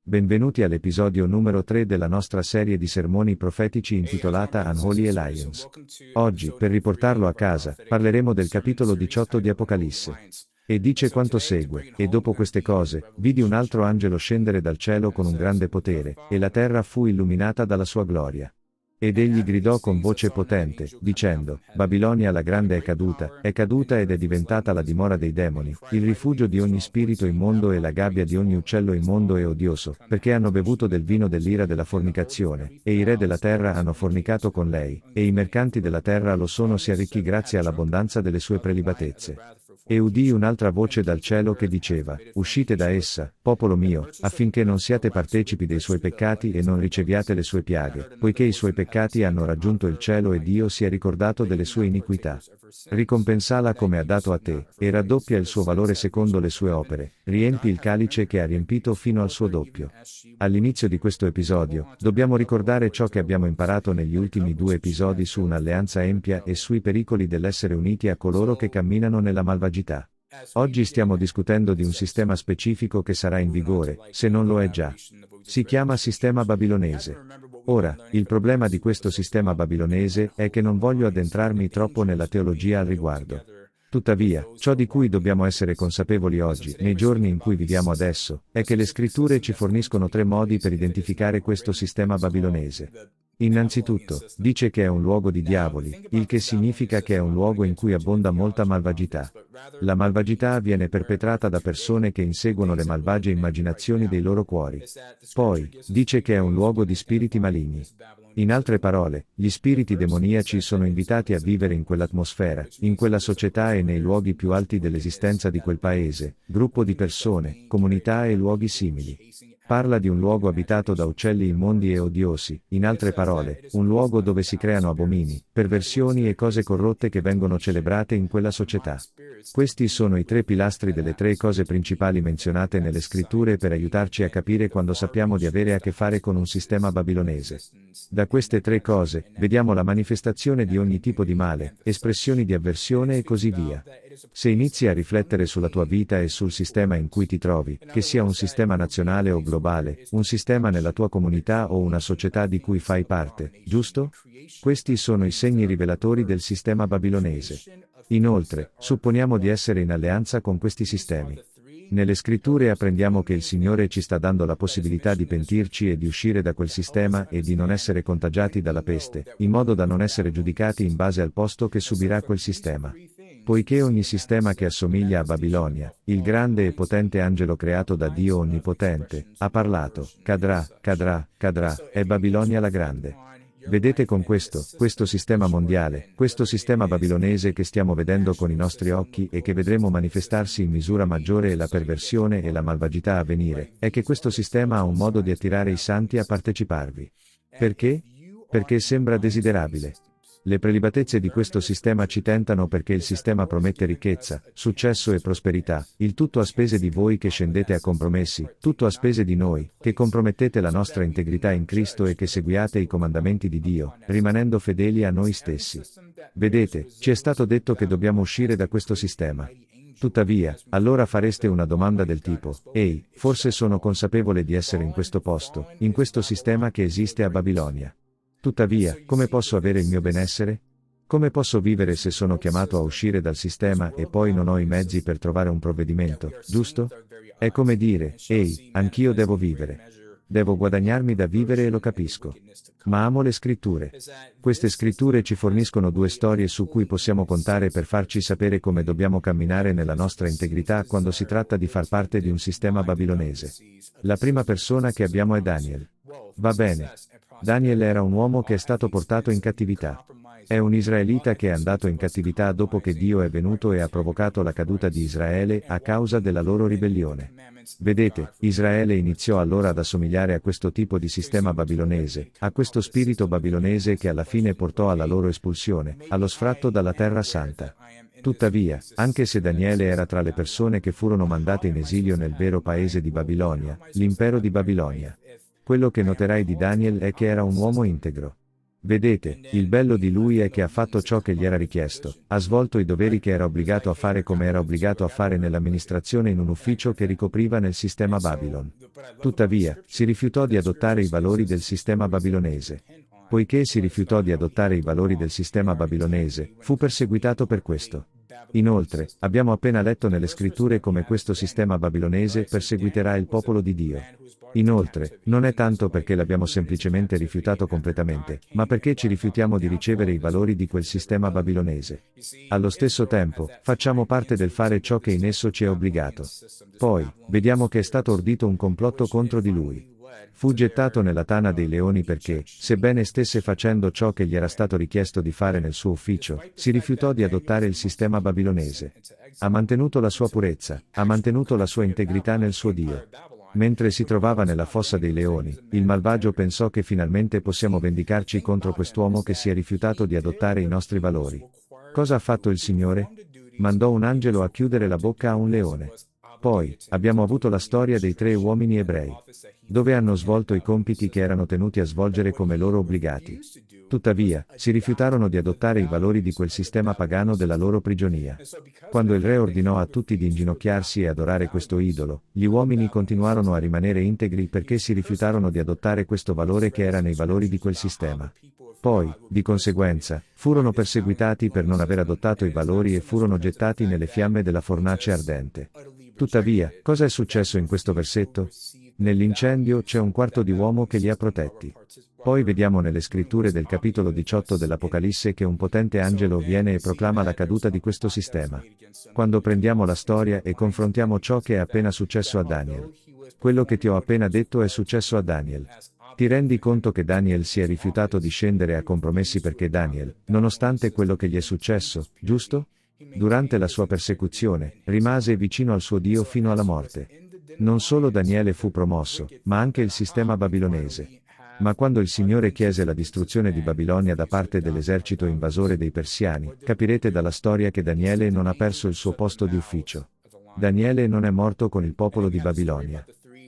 Benvenuti all'episodio numero 3 della nostra serie di sermoni profetici intitolata Unholy Alliance. Oggi, per riportarlo a casa, parleremo del capitolo 18 di Apocalisse. E dice quanto segue: e dopo queste cose, vidi un altro angelo scendere dal cielo con un grande potere, e la terra fu illuminata dalla sua gloria. Ed egli gridò con voce potente, dicendo: Babilonia la grande è caduta ed è diventata la dimora dei demoni, il rifugio di ogni spirito immondo e la gabbia di ogni uccello immondo e odioso, perché hanno bevuto del vino dell'ira della fornicazione, e i re della terra hanno fornicato con lei, e i mercanti della terra lo sono si arricchì grazie all'abbondanza delle sue prelibatezze. E udii un'altra voce dal cielo che diceva: Uscite da essa, popolo mio, affinché non siate partecipi dei suoi peccati e non riceviate le sue piaghe, poiché i suoi peccati hanno raggiunto il cielo e Dio si è ricordato delle sue iniquità. Ricompensala come ha dato a te, e raddoppia il suo valore secondo le sue opere, riempi il calice che ha riempito fino al suo doppio. All'inizio di questo episodio, dobbiamo ricordare ciò che abbiamo imparato negli ultimi 2 episodi su un'alleanza empia e sui pericoli dell'essere uniti a coloro che camminano nella malvagità. Oggi stiamo discutendo di un sistema specifico che sarà in vigore, se non lo è già. Si chiama sistema babilonese. Ora, il problema di questo sistema babilonese è che non voglio addentrarmi troppo nella teologia al riguardo. Tuttavia, ciò di cui dobbiamo essere consapevoli oggi, nei giorni in cui viviamo adesso, è che le scritture ci forniscono 3 modi per identificare questo sistema babilonese. Innanzitutto, dice che è un luogo di diavoli, il che significa che è un luogo in cui abbonda molta malvagità. La malvagità viene perpetrata da persone che inseguono le malvagie immaginazioni dei loro cuori. Poi, dice che è un luogo di spiriti maligni. In altre parole, gli spiriti demoniaci sono invitati a vivere in quell'atmosfera, in quella società e nei luoghi più alti dell'esistenza di quel paese, gruppo di persone, comunità e luoghi simili. Parla di un luogo abitato da uccelli immondi e odiosi, in altre parole, un luogo dove si creano abomini, perversioni e cose corrotte che vengono celebrate in quella società. Questi sono i 3 pilastri delle 3 cose principali menzionate nelle scritture per aiutarci a capire quando sappiamo di avere a che fare con un sistema babilonese. Da queste 3 cose, vediamo la manifestazione di ogni tipo di male, espressioni di avversione e così via. Se inizi a riflettere sulla tua vita e sul sistema in cui ti trovi, che sia un sistema nazionale o globale, un sistema nella tua comunità o una società di cui fai parte, giusto? Questi sono i segni rivelatori del sistema babilonese. Inoltre, supponiamo di essere in alleanza con questi sistemi. Nelle scritture apprendiamo che il Signore ci sta dando la possibilità di pentirci e di uscire da quel sistema e di non essere contagiati dalla peste, in modo da non essere giudicati in base al posto che subirà quel sistema. Poiché ogni sistema che assomiglia a Babilonia, il grande e potente angelo creato da Dio Onnipotente, ha parlato: cadrà, cadrà, cadrà, è Babilonia la grande. Vedete con questo sistema mondiale, questo sistema babilonese che stiamo vedendo con i nostri occhi e che vedremo manifestarsi in misura maggiore e la perversione e la malvagità a venire, è che questo sistema ha un modo di attirare i santi a parteciparvi. Perché? Perché sembra desiderabile. Le prelibatezze di questo sistema ci tentano perché il sistema promette ricchezza, successo e prosperità, il tutto a spese di voi che scendete a compromessi, tutto a spese di noi, che compromettete la nostra integrità in Cristo e che seguiate i comandamenti di Dio, rimanendo fedeli a noi stessi. Vedete, ci è stato detto che dobbiamo uscire da questo sistema. Tuttavia, allora fareste una domanda del tipo: ehi, forse sono consapevole di essere in questo posto, in questo sistema che esiste a Babilonia. Tuttavia, come posso avere il mio benessere? Come posso vivere se sono chiamato a uscire dal sistema e poi non ho i mezzi per trovare un provvedimento, giusto? È come dire: ehi, anch'io devo vivere. Devo guadagnarmi da vivere e lo capisco. Ma amo le scritture. Queste scritture ci forniscono 2 storie su cui possiamo contare per farci sapere come dobbiamo camminare nella nostra integrità quando si tratta di far parte di un sistema babilonese. La prima persona che abbiamo è Daniel. Va bene. Daniel era un uomo che è stato portato in cattività. È un israelita che è andato in cattività dopo che Dio è venuto e ha provocato la caduta di Israele a causa della loro ribellione. Vedete, Israele iniziò allora ad assomigliare a questo tipo di sistema babilonese, a questo spirito babilonese che alla fine portò alla loro espulsione, allo sfratto dalla terra santa. Tuttavia, anche se Daniele era tra le persone che furono mandate in esilio nel vero paese di Babilonia, l'impero di Babilonia, quello che noterai di Daniel è che era un uomo integro. Vedete, il bello di lui è che ha fatto ciò che gli era richiesto, ha svolto i doveri che era obbligato a fare come era obbligato a fare nell'amministrazione in un ufficio che ricopriva nel sistema Babylon. Tuttavia, si rifiutò di adottare i valori del sistema babilonese. Poiché si rifiutò di adottare i valori del sistema babilonese, fu perseguitato per questo. Inoltre, abbiamo appena letto nelle scritture come questo sistema babilonese perseguiterà il popolo di Dio. Inoltre, non è tanto perché l'abbiamo semplicemente rifiutato completamente, ma perché ci rifiutiamo di ricevere i valori di quel sistema babilonese. Allo stesso tempo, facciamo parte del fare ciò che in esso ci è obbligato. Poi, vediamo che è stato ordito un complotto contro di lui. Fu gettato nella tana dei leoni perché, sebbene stesse facendo ciò che gli era stato richiesto di fare nel suo ufficio, si rifiutò di adottare il sistema babilonese. Ha mantenuto la sua purezza, ha mantenuto la sua integrità nel suo Dio. Mentre si trovava nella fossa dei leoni, il malvagio pensò che finalmente possiamo vendicarci contro quest'uomo che si è rifiutato di adottare i nostri valori. Cosa ha fatto il Signore? Mandò un angelo a chiudere la bocca a un leone. Poi, abbiamo avuto la storia dei 3 uomini ebrei, dove hanno svolto i compiti che erano tenuti a svolgere come loro obbligati. Tuttavia, si rifiutarono di adottare i valori di quel sistema pagano della loro prigionia. Quando il re ordinò a tutti di inginocchiarsi e adorare questo idolo, gli uomini continuarono a rimanere integri perché si rifiutarono di adottare questo valore che era nei valori di quel sistema. Poi, di conseguenza, furono perseguitati per non aver adottato i valori e furono gettati nelle fiamme della fornace ardente. Tuttavia, cosa è successo in questo versetto? Nell'incendio c'è un quarto di uomo che li ha protetti. Poi vediamo nelle scritture del capitolo 18 dell'Apocalisse che un potente angelo viene e proclama la caduta di questo sistema. Quando prendiamo la storia e confrontiamo ciò che è appena successo a Daniel. Quello che ti ho appena detto è successo a Daniel. Ti rendi conto che Daniel si è rifiutato di scendere a compromessi perché Daniel, nonostante quello che gli è successo, giusto? Durante la sua persecuzione, rimase vicino al suo Dio fino alla morte. Non solo Daniele fu promosso, ma anche il sistema babilonese. Ma quando il Signore chiese la distruzione di Babilonia da parte dell'esercito invasore dei persiani, capirete dalla storia che Daniele non ha perso il suo posto di ufficio. Daniele non è morto con il popolo di Babilonia.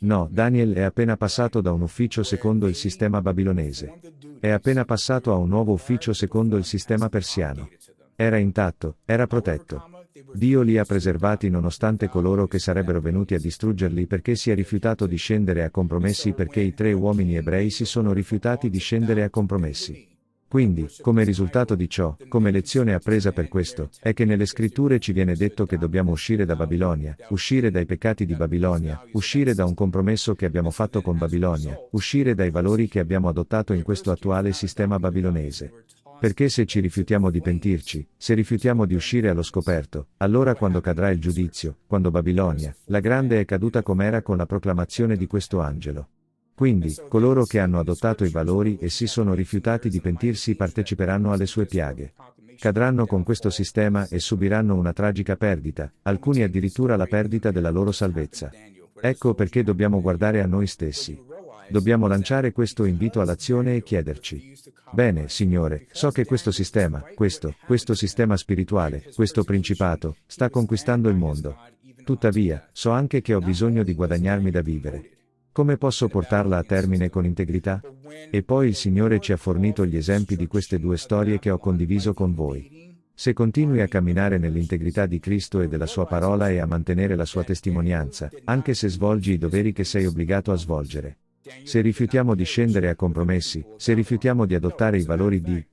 No, Daniel è appena passato da un ufficio secondo il sistema babilonese. È appena passato a un nuovo ufficio secondo il sistema persiano. Era intatto, era protetto. Dio li ha preservati nonostante coloro che sarebbero venuti a distruggerli perché si è rifiutato di scendere a compromessi perché i 3 uomini ebrei si sono rifiutati di scendere a compromessi. Quindi, come risultato di ciò, come lezione appresa per questo, è che nelle scritture ci viene detto che dobbiamo uscire da Babilonia, uscire dai peccati di Babilonia, uscire da un compromesso che abbiamo fatto con Babilonia, uscire dai valori che abbiamo adottato in questo attuale sistema babilonese. Perché se ci rifiutiamo di pentirci, se rifiutiamo di uscire allo scoperto, allora quando cadrà il giudizio, quando Babilonia, la grande è caduta com'era con la proclamazione di questo angelo. Quindi, coloro che hanno adottato i valori e si sono rifiutati di pentirsi parteciperanno alle sue piaghe. Cadranno con questo sistema e subiranno una tragica perdita, alcuni addirittura la perdita della loro salvezza. Ecco perché dobbiamo guardare a noi stessi. Dobbiamo lanciare questo invito all'azione e chiederci: bene, Signore, so che questo sistema, questo sistema spirituale, questo principato, sta conquistando il mondo. Tuttavia, so anche che ho bisogno di guadagnarmi da vivere. Come posso portarla a termine con integrità? E poi il Signore ci ha fornito gli esempi di queste 2 storie che ho condiviso con voi. Se continui a camminare nell'integrità di Cristo e della sua parola e a mantenere la sua testimonianza, anche se svolgi i doveri che sei obbligato a svolgere. Se rifiutiamo di scendere a compromessi, se rifiutiamo di adottare i valori di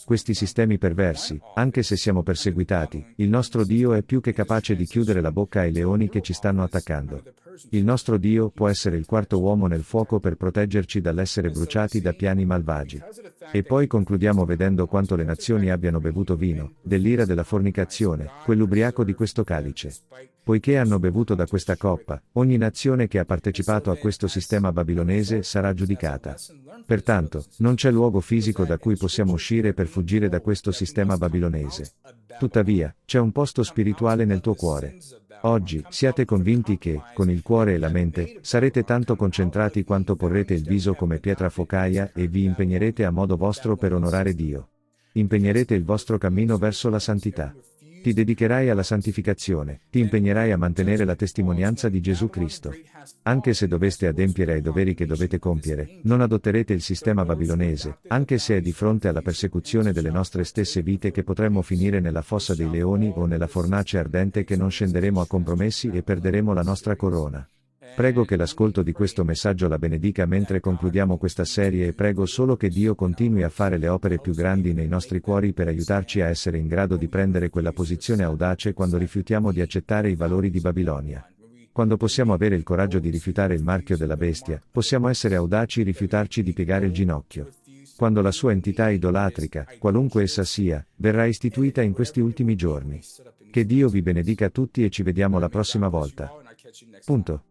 questi sistemi perversi, anche se siamo perseguitati, il nostro Dio è più che capace di chiudere la bocca ai leoni che ci stanno attaccando. Il nostro Dio può essere il quarto uomo nel fuoco per proteggerci dall'essere bruciati da piani malvagi. E poi concludiamo vedendo quanto le nazioni abbiano bevuto vino, dell'ira della fornicazione, quell'ubriaco di questo calice. Poiché hanno bevuto da questa coppa, ogni nazione che ha partecipato a questo sistema babilonese sarà giudicata. Pertanto, non c'è luogo fisico da cui possiamo uscire per fuggire da questo sistema babilonese. Tuttavia, c'è un posto spirituale nel tuo cuore. Oggi, siate convinti che, con il cuore e la mente, sarete tanto concentrati quanto porrete il viso come pietra focaia e vi impegnerete a modo vostro per onorare Dio. Impegnerete il vostro cammino verso la santità. Ti dedicherai alla santificazione, ti impegnerai a mantenere la testimonianza di Gesù Cristo. Anche se doveste adempiere ai doveri che dovete compiere, non adotterete il sistema babilonese, anche se è di fronte alla persecuzione delle nostre stesse vite che potremmo finire nella fossa dei leoni o nella fornace ardente che non scenderemo a compromessi e perderemo la nostra corona. Prego che l'ascolto di questo messaggio la benedica mentre concludiamo questa serie e prego solo che Dio continui a fare le opere più grandi nei nostri cuori per aiutarci a essere in grado di prendere quella posizione audace quando rifiutiamo di accettare i valori di Babilonia. Quando possiamo avere il coraggio di rifiutare il marchio della bestia, possiamo essere audaci e rifiutarci di piegare il ginocchio. Quando la sua entità idolatrica, qualunque essa sia, verrà istituita in questi ultimi giorni. Che Dio vi benedica tutti e ci vediamo la prossima volta. Punto.